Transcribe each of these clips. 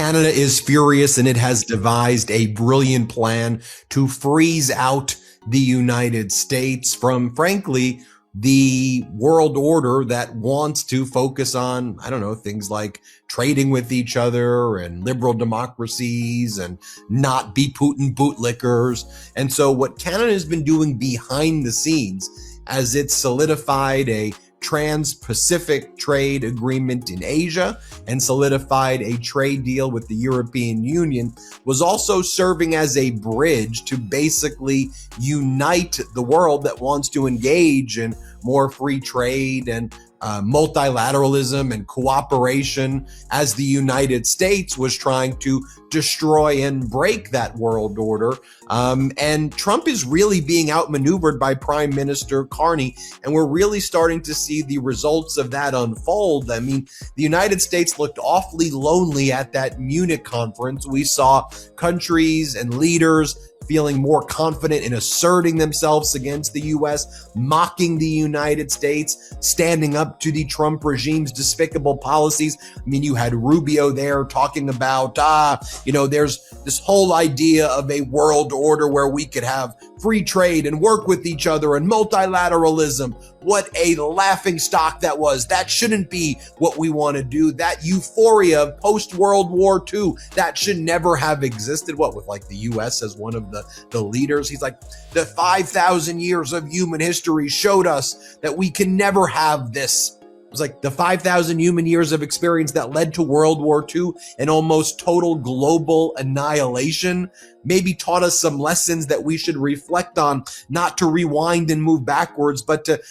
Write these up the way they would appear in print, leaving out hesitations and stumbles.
Canada is furious, and it has devised a brilliant plan to freeze out the United States from, frankly, the world order that wants to focus on, I don't know, things like trading with each other and liberal democracies and not be Putin bootlickers. And so what Canada has been doing behind the scenes as it solidified a Trans-Pacific trade agreement in Asia and solidified a trade deal with the European Union was also serving as a bridge to basically unite the world that wants to engage in more free trade and multilateralism and cooperation, as the United States was trying to destroy and break that world order. And Trump is really being outmaneuvered by Prime Minister Carney, and we're really starting to see the results of that unfold. I mean, the United States looked awfully lonely at that Munich conference. We saw countries and leaders feeling more confident in asserting themselves against the U.S., mocking the United States, standing up to the Trump regime's despicable policies. I mean, you had Rubio there talking about, there's this whole idea of a world order where we could have free trade and work with each other and multilateralism. What a laughing stock that was. That shouldn't be what we want to do. That euphoria of post-World War II, that should never have existed. What, with like the U.S. as one of the leaders? He's like, the 5,000 years of human history showed us that we can never have this. It was like the 5,000 human years of experience that led to World War II and almost total global annihilation maybe taught us some lessons that we should reflect on, not to rewind and move backwards, but to,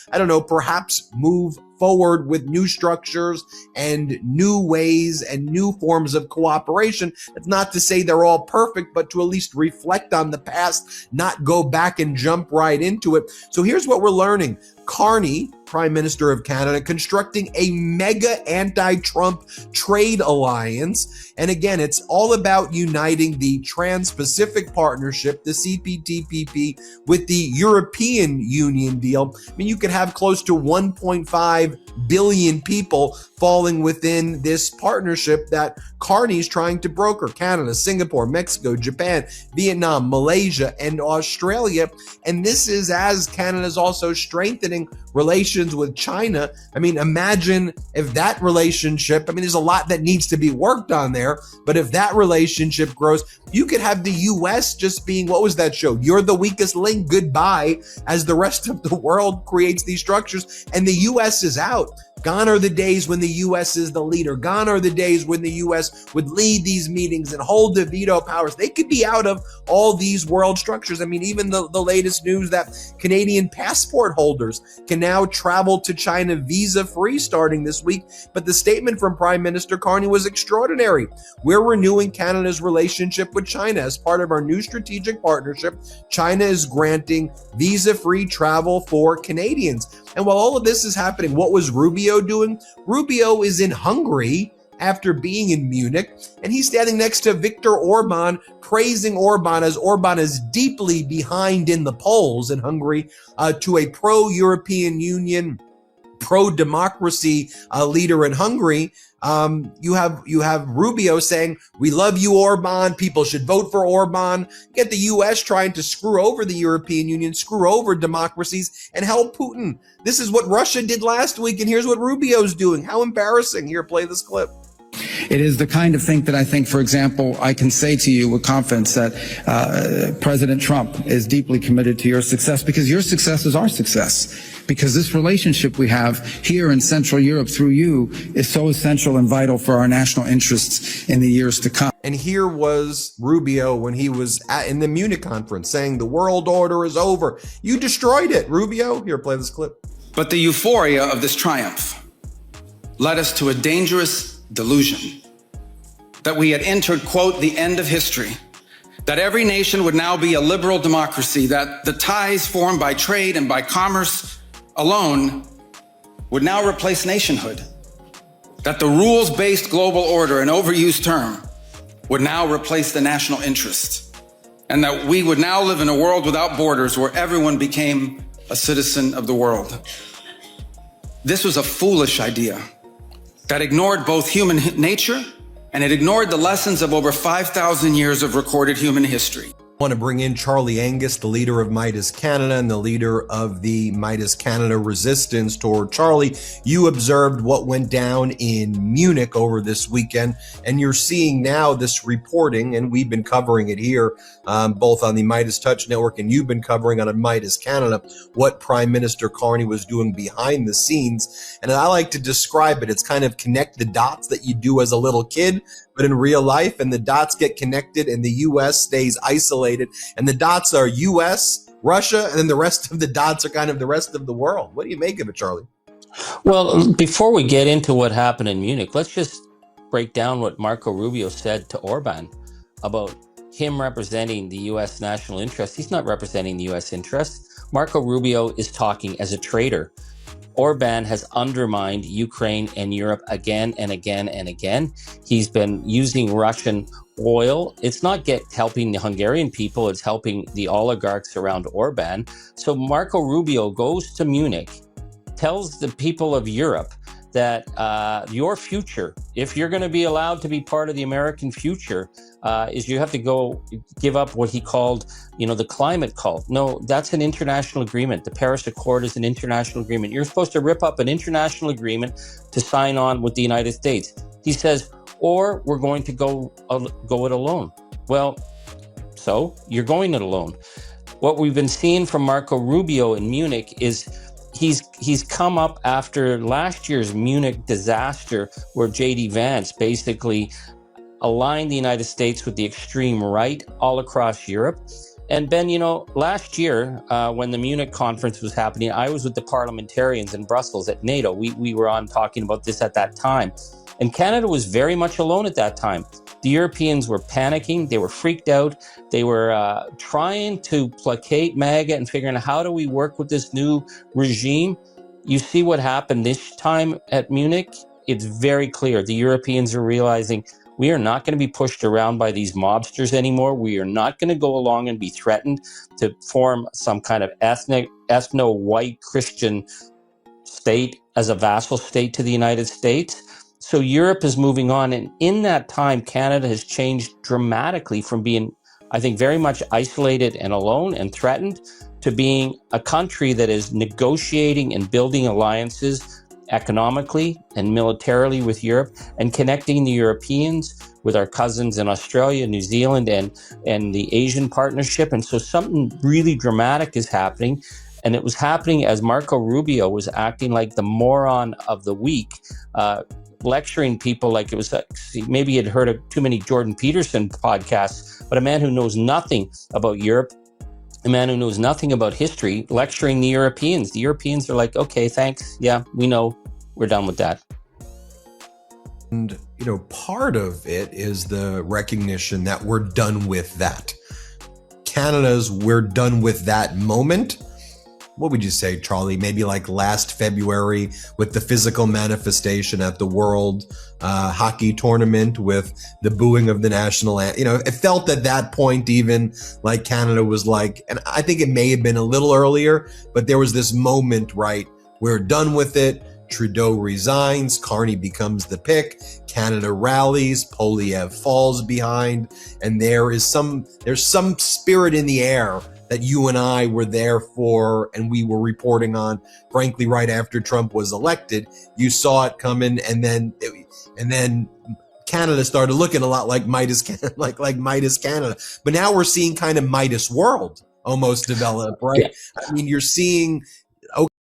perhaps move forward with new structures and new ways and new forms of cooperation. That's not to say they're all perfect, but to at least reflect on the past, not go back and jump right into it. So here's what we're learning. Carney, Prime Minister of Canada, constructing a mega anti-Trump trade alliance. And again, it's all about uniting the Trans-Pacific Partnership, the CPTPP, with the European Union deal. I mean, you could have close to 1.5 billion people falling within this partnership that Carney's trying to broker. Canada, Singapore, Mexico, Japan, Vietnam, Malaysia, and Australia. And this is as Canada's also strengthening relations with China. I mean, imagine if that relationship, there's a lot that needs to be worked on there, but if that relationship grows, you could have the U.S. just being, what was that show? You're the weakest link, goodbye, as the rest of the world creates these structures, and the U.S. is out. Gone are the days when the U.S. is the leader. Gone are the days when the U.S. would lead these meetings and hold the veto powers. They could be out of all these world structures. Even the latest news that Canadian passport holders can now travel to China visa-free starting this week. But the statement from Prime Minister Carney was extraordinary. We're renewing Canada's relationship with China. As part of our new strategic partnership, China is granting visa-free travel for Canadians. And while all of this is happening, what was Rubio doing? Rubio is in Hungary after being in Munich, and he's standing next to Viktor Orban, praising Orban as Orban is deeply behind in the polls in Hungary to a pro-European Union, pro-democracy leader in Hungary. You have Rubio saying, we love you, Orban. People should vote for Orban. You get the U.S. trying to screw over the European Union, screw over democracies, and help Putin. This is what Russia did last week, and here's what Rubio's doing. How embarrassing. Here, play this clip. It is the kind of thing that I think, for example, I can say to you with confidence that President Trump is deeply committed to your success, because your success is our success. Because this relationship we have here in Central Europe through you is so essential and vital for our national interests in the years to come. And here was Rubio when he was in the Munich conference saying the world order is over. You destroyed it, Rubio. Here, play this clip. But the euphoria of this triumph led us to a dangerous delusion that we had entered, quote, the end of history, that every nation would now be a liberal democracy, that the ties formed by trade and by commerce alone would now replace nationhood, that the rules-based global order, an overused term, would now replace the national interest, and that we would now live in a world without borders where everyone became a citizen of the world. This was a foolish idea that ignored both human nature and it ignored the lessons of over 5,000 years of recorded human history. I want to bring in Charlie Angus, the leader of Midas Canada and the leader of the Midas Canada resistance tour. Charlie, you observed what went down in Munich over this weekend, and you're seeing now this reporting, and we've been covering it here, both on the Midas Touch Network, and you've been covering on Midas Canada, what Prime Minister Carney was doing behind the scenes. And I like to describe it, it's kind of connect the dots that you do as a little kid, but in real life, and the dots get connected and the U.S. stays isolated, and the dots are U.S., Russia, and then the rest of the dots are kind of the rest of the world. What do you make of it, Charlie? Well, before we get into what happened in Munich, let's just break down what Marco Rubio said to Orban about him representing the U.S. national interest. He's not representing the U.S. interest. Marco Rubio is talking as a traitor. Orban has undermined Ukraine and Europe again and again and again. He's been using Russian oil. It's not helping the Hungarian people, it's helping the oligarchs around Orban. So Marco Rubio goes to Munich, tells the people of Europe that your future, if you're going to be allowed to be part of the American future, is you have to go give up what he called, the climate cult. No, that's an international agreement. The Paris Accord is an international agreement. You're supposed to rip up an international agreement to sign on with the United States. He says, or we're going to go it alone. Well, so you're going it alone. What we've been seeing from Marco Rubio in Munich is he's come up after last year's Munich disaster, where J.D. Vance basically aligned the United States with the extreme right all across Europe. And Ben, last year when the Munich conference was happening, I was with the parliamentarians in Brussels at NATO. We were on talking about this at that time. And Canada was very much alone at that time. The Europeans were panicking. They were freaked out. They were trying to placate MAGA and figuring out, how do we work with this new regime? You see what happened this time at Munich? It's very clear. The Europeans are realizing we are not going to be pushed around by these mobsters anymore. We are not going to go along and be threatened to form some kind of ethno-white Christian state as a vassal state to the United States. So Europe is moving on, and in that time, Canada has changed dramatically from being, I think, very much isolated and alone and threatened, to being a country that is negotiating and building alliances economically and militarily with Europe, and connecting the Europeans with our cousins in Australia, New Zealand, and the Asian partnership. And so something really dramatic is happening. And it was happening as Marco Rubio was acting like the moron of the week, lecturing people like it was maybe he'd heard of too many Jordan Peterson podcasts, but a man who knows nothing about Europe, a man who knows nothing about history, lecturing the Europeans. The Europeans are like, okay, thanks. Yeah, we know. We're done with that. And, part of it is the recognition that we're done with that. Canada's we're done with that moment. What would you say, Charlie? Maybe like last February with the physical manifestation at the World Hockey Tournament with the booing of the national anthem. It felt at that point even like Canada was like, and I think it may have been a little earlier, but there was this moment, right? We're done with it. Trudeau resigns. Carney becomes the pick. Canada rallies. Polyev falls behind. And there's some spirit in the air that you and I were there for, and we were reporting on, frankly, right after Trump was elected. You saw it coming, and then Canada started looking a lot like Midas, like Midas Canada. But now we're seeing kind of Midas World almost develop, right? Yeah. I mean, you're seeing